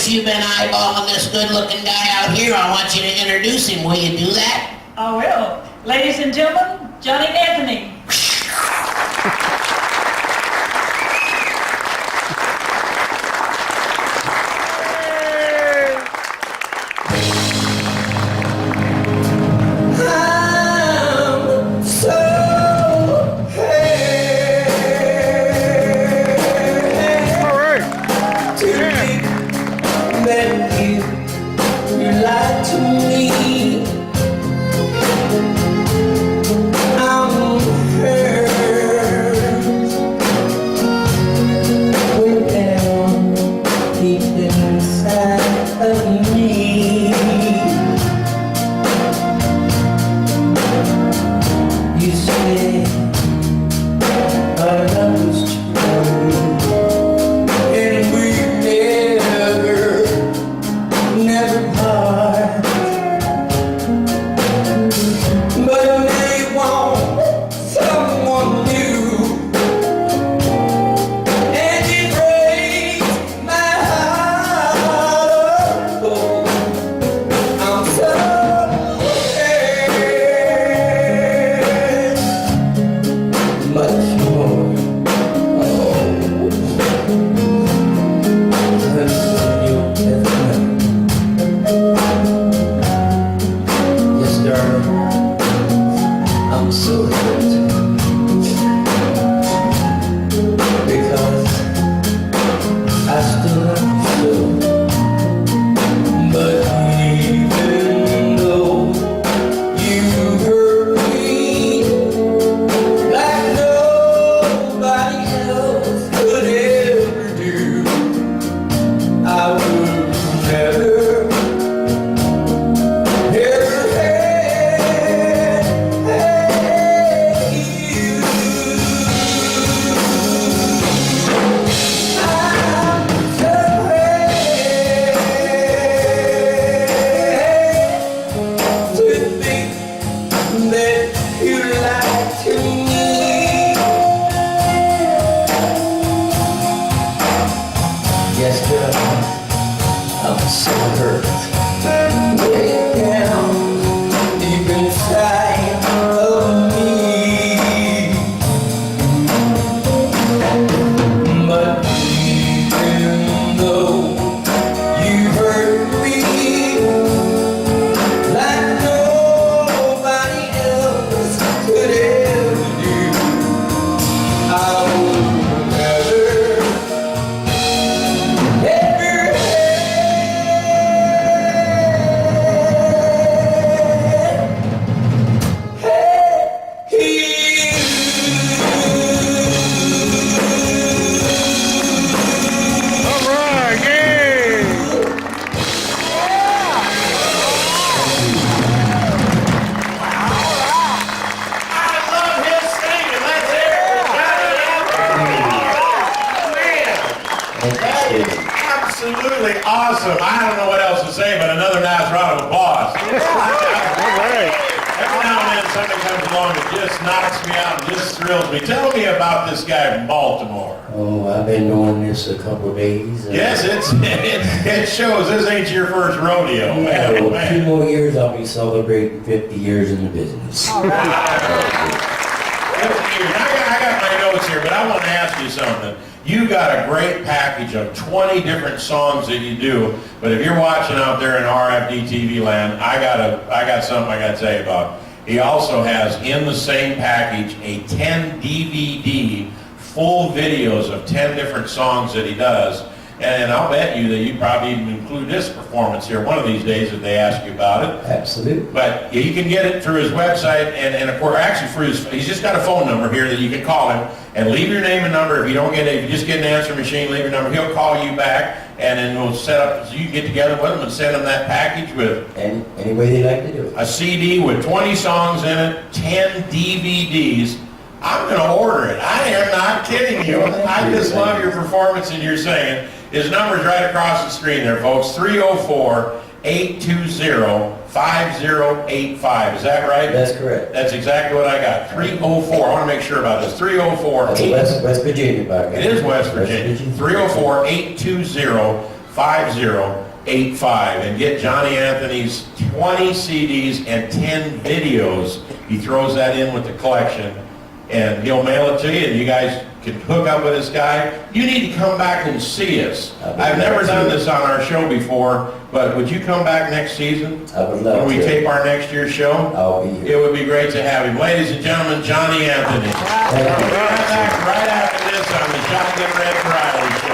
since you've been eyeballing this good-looking guy out here, I want you to introduce him. Will you do that? I will. Ladies and gentlemen, Johnny Anthony. Absolutely awesome. I don't know what else to say, but another nice round of applause. Every now and then something comes along that just knocks me out and just thrills me. Tell me about this guy from Baltimore. Oh, I've been doing this a couple of days. Yes, it shows. This ain't your first rodeo. Yeah, Man, well, man. 2 more years I'll be celebrating 50 years in the business. All right. 50 years. I got my notes here, but I want to ask you something. You got a great package of 20 different songs that you do, but if you're watching out there in RFD TV land, I got something I got to say about. He also has in the same package a 10 DVD full videos of 10 different songs that he does. And I'll bet you that you probably even include this performance here one of these days if they ask you about it. Absolutely. But you can get it through his website, and of course, actually he's just got a phone number here that you can call him and leave your name and number. If you don't get it, if you just get an answer machine, leave your number. He'll call you back, and then we'll set up so you can get together with him and send him that package with Any way they like to do it. a CD with 20 songs in it, 10 DVDs. I'm going to order it. I am not kidding you. I just love your performance and your singing. His number's right across the screen there, folks. 304-820-5085. Is that right? That's correct. That's exactly what I got. 304. I want to make sure about this. 304. That's West Virginia, by the way. It is West Virginia. 304-820-5085. 888-281-5085 and get Johnny Anthony's 20 CDs and 10 videos. He throws that in with the collection, and he'll mail it to you, and you guys can hook up with this guy. You need to come back and see us. I've never done this on our show before, but would you come back next season? I would love when we to. tape our next year's show? I'll be here. It would be great to have him. Ladies and gentlemen, Johnny Anthony. Thank you. We'll be right back right after this on the Shotgun Red Riley Show.